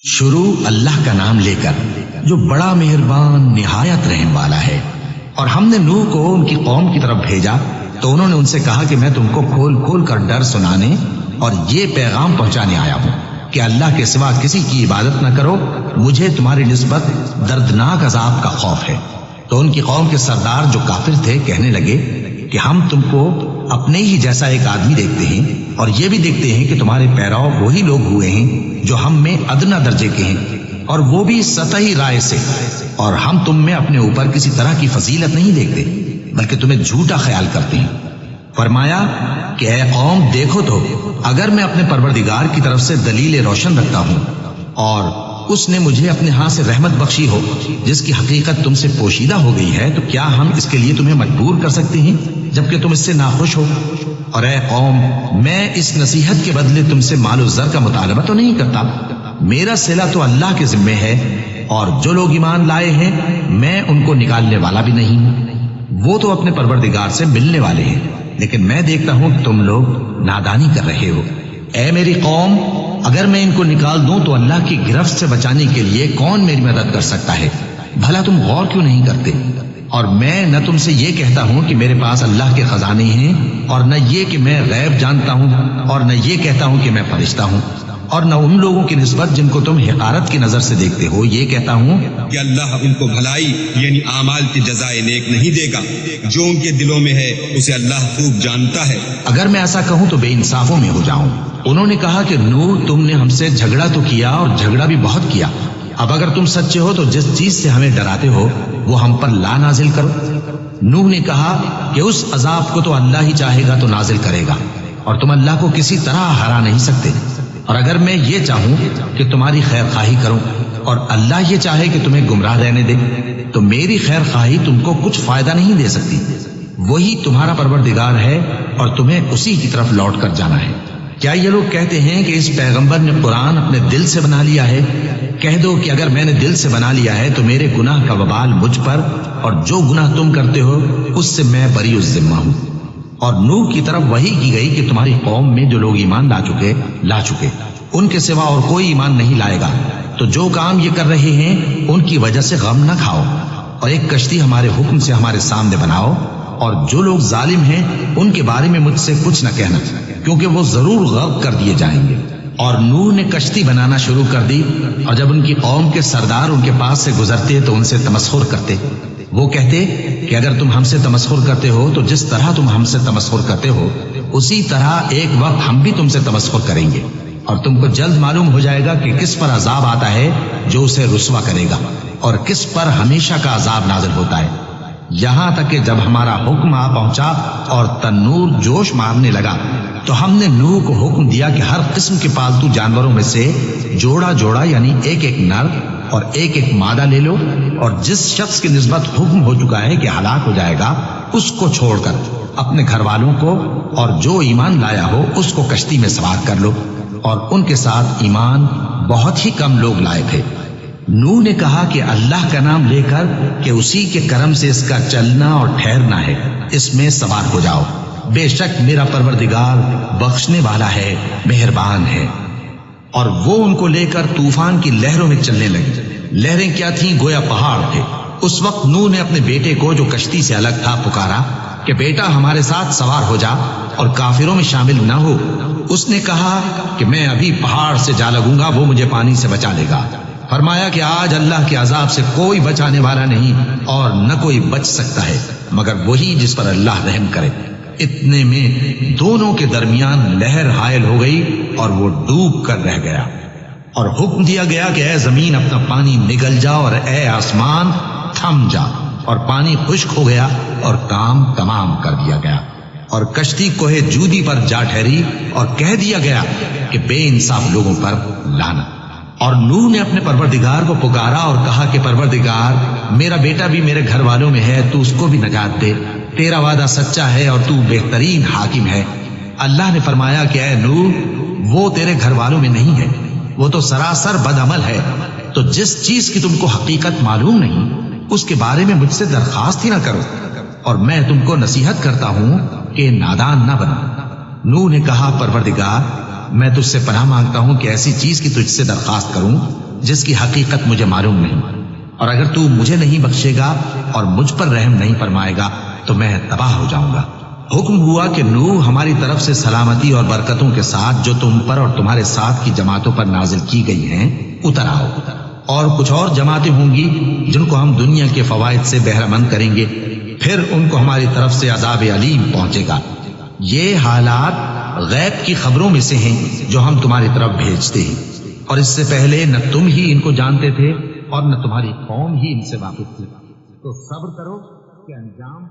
شروع اللہ کا نام لے کر جو بڑا مہربان نہایت رحم والا ہے۔ اور ہم نے نوح کو ان کی قوم کی طرف بھیجا تو انہوں نے ان سے کہا کہ میں تم کو کھول کھول کر ڈر سنانے اور یہ پیغام پہنچانے آیا ہوں کہ اللہ کے سوا کسی کی عبادت نہ کرو، مجھے تمہاری نسبت دردناک عذاب کا خوف ہے۔ تو ان کی قوم کے سردار جو کافر تھے کہنے لگے کہ ہم تم کو اپنے ہی جیسا ایک آدمی دیکھتے ہیں اور یہ بھی دیکھتے ہیں کہ تمہارے پیرو وہی لوگ ہوئے ہیں جو ہم میں ادنا درجے کے ہیں، اور وہ بھی سطحی رائے سے، اور ہم تم میں اپنے اوپر کسی طرح کی فضیلت نہیں دیکھتے بلکہ تمہیں جھوٹا خیال کرتے ہیں۔ فرمایا کہ اے قوم دیکھو تو اگر میں اپنے پروردگار کی طرف سے دلیل روشن رکھتا ہوں اور اس نے مجھے اپنے ہاں سے رحمت بخشی ہو جس کی حقیقت تم سے پوشیدہ ہو گئی ہے، تو کیا ہم اس کے لیے تمہیں مجبور کر سکتے ہیں جبکہ تم اس سے ناخوش ہو؟ اور اے قوم میں اس نصیحت کے بدلے تم سے مال و زر کا مطالبہ تو نہیں کرتا، میرا صلہ تو اللہ کے ذمے ہے، اور جو لوگ ایمان لائے ہیں میں ان کو نکالنے والا بھی نہیں ہوں، وہ تو اپنے پروردگار سے ملنے والے ہیں، لیکن میں دیکھتا ہوں کہ تم لوگ نادانی کر رہے ہو۔ اے میری قوم اگر میں ان کو نکال دوں تو اللہ کی گرفت سے بچانے کے لیے کون میری مدد کر سکتا ہے؟ بھلا تم غور کیوں نہیں کرتے؟ اور میں نہ تم سے یہ کہتا ہوں کہ میرے پاس اللہ کے خزانے ہیں، اور نہ یہ کہ میں غیب جانتا ہوں، اور نہ یہ کہتا ہوں کہ میں فرشتہ ہوں، اور نہ ان لوگوں کی نسبت جن کو تم حقارت کی نظر سے دیکھتے ہو یہ کہتا ہوں کہ اللہ ان کو بھلائی یعنی اعمال کی جزائے نیک نہیں دے گا، جو ان کے دلوں میں ہے اسے اللہ خوب جانتا ہے۔ اگر میں ایسا کہوں تو بے انصافوں میں ہو جاؤں۔ انہوں نے کہا کہ نوح تم نے ہم سے جھگڑا تو کیا اور جھگڑا بھی بہت کیا، اب اگر تم سچے ہو تو جس چیز سے ہمیں ڈراتے ہو وہ ہم پر لا نازل کرو۔ نوح نے کہا کہ اس عذاب کو تو اللہ ہی چاہے گا تو نازل کرے گا، اور تم اللہ کو کسی طرح ہرا نہیں سکتے، اور اگر میں یہ چاہوں کہ تمہاری خیر خواہی کروں اور اللہ یہ چاہے کہ تمہیں گمراہ رہنے دے تو میری خیر خواہی تم کو کچھ فائدہ نہیں دے سکتی، وہی تمہارا پروردگار ہے اور تمہیں اسی کی طرف لوٹ کر جانا ہے۔ کیا یہ لوگ کہتے ہیں کہ اس پیغمبر نے قرآن اپنے دل سے بنا لیا ہے؟ کہہ دو کہ اگر میں نے دل سے بنا لیا ہے تو میرے گناہ کا وبال مجھ پر، اور جو گناہ تم کرتے ہو اس سے میں بری الذمہ ہوں۔ اور نوح کی طرف وحی کی گئی کہ تمہاری قوم میں جو لوگ ایمان لا چکے ان کے سوا اور کوئی ایمان نہیں لائے گا، تو جو کام یہ کر رہے ہیں ان کی وجہ سے غم نہ کھاؤ، اور ایک کشتی ہمارے حکم سے ہمارے سامنے بناؤ، اور جو لوگ ظالم ہیں ان کے بارے میں مجھ سے کچھ نہ کہنا، کیونکہ وہ ضرور غرق کر دیے جائیں گے۔ اور نوح نے کشتی بنانا شروع کر دی، اور جب ان کی قوم کے سردار ان کے پاس سے گزرتے تو ان سے تمسخر کرتے، وہ کہتے کہ اگر تم ہم سے تمسخر کرتے ہو تو جس طرح تم ہم سے تمسخر کرتے ہو اسی طرح ایک وقت ہم بھی تم سے تمسخر کریں گے، اور تم کو جلد معلوم ہو جائے گا کہ کس پر عذاب آتا ہے جو اسے رسوا کرے گا، اور کس پر ہمیشہ کا عذاب نازل ہوتا ہے۔ یہاں تک کہ جب ہمارا حکم آ پہنچا اور تنور جوش مارنے لگا تو ہم نے نوح کو حکم دیا کہ ہر قسم کے پالتو جانوروں میں سے جوڑا جوڑا یعنی ایک ایک نر اور ایک ایک مادہ لے لو، اور جس شخص کی نسبت حکم ہو چکا ہے کہ ہلاک ہو جائے گا اس کو چھوڑ کر اپنے گھر والوں کو اور جو ایمان لایا ہو اس کو کشتی میں سوار کر لو، اور ان کے ساتھ ایمان بہت ہی کم لوگ لائے تھے۔ نوح نے کہا کہ اللہ کا نام لے کر کہ اسی کے کرم سے اس کا چلنا اور ٹھہرنا ہے، اس میں سوار ہو جاؤ، بے شک میرا پروردگار بخشنے والا ہے، مہربان ہے۔ اور وہ ان کو لے کر طوفان کی لہروں میں چلنے لگے۔ لہریں کیا تھیں؟ گویا پہاڑ تھے۔ اس وقت نوح نے اپنے بیٹے کو جو کشتی سے الگ تھا پکارا کہ بیٹا ہمارے ساتھ سوار ہو جا اور کافروں میں شامل نہ ہو۔ اس نے کہا کہ میں ابھی پہاڑ سے جا لگوں گا، وہ مجھے پانی سے بچا لے گا۔ فرمایا کہ آج اللہ کے عذاب سے کوئی بچانے والا نہیں اور نہ کوئی بچ سکتا ہے مگر وہی جس پر اللہ رحم کرے۔ اتنے میں دونوں کے درمیان لہر حائل ہو گئی اور وہ ڈوب کر رہ گیا، اور حکم دیا گیا کہ اے زمین اپنا پانی نگل جا، اور اے آسمان تھم جا، اور پانی خشک ہو گیا اور کام تمام کر دیا گیا، اور کشتی کوہ جودی پر جا ٹھہری، اور کہہ دیا گیا کہ بے انصاف لوگوں پر لعنت۔ اور نوح نے اپنے پروردگار کو پکارا اور کہا کہ پروردگار میرا بیٹا بھی میرے گھر والوں میں ہے، تو اس کو بھی نجات دے، تیرا وعدہ سچا ہے اور تو بہترین حاکم ہے۔ اللہ نے فرمایا کہ اے نوح وہ تیرے گھر والوں میں نہیں ہے، وہ تو سراسر بد عمل ہے، تو جس چیز کی تم کو حقیقت معلوم نہیں اس کے بارے میں مجھ سے درخواست ہی نہ کرو، اور میں تم کو نصیحت کرتا ہوں کہ نادان نہ بنو۔ نوح نے کہا پروردگار میں تجھ سے پناہ مانگتا ہوں کہ ایسی چیز کی تجھ سے درخواست کروں جس کی حقیقت مجھے معلوم نہیں، اور اگر تو مجھے نہیں بخشے گا اور مجھ پر رحم نہیں فرمائے گا تو میں تباہ ہو جاؤں گا۔ حکم ہوا کہ نوح ہماری طرف سے سلامتی اور برکتوں کے ساتھ جو تم پر اور تمہارے ساتھ کی جماعتوں پر نازل کی گئی ہیں اتر آؤ، اور کچھ اور جماعتیں ہوں گی جن کو ہم دنیا کے فوائد سے بہرہ مند کریں گے، پھر ان کو ہماری طرف سے عذاب علیم پہنچے گا۔ یہ حالات غیب کی خبروں میں سے ہیں جو ہم تمہاری طرف بھیجتے ہیں، اور اس سے پہلے نہ تم ہی ان کو جانتے تھے اور نہ تمہاری قوم ہی ان سے واقف تھی، تو صبر کرو کہ انجام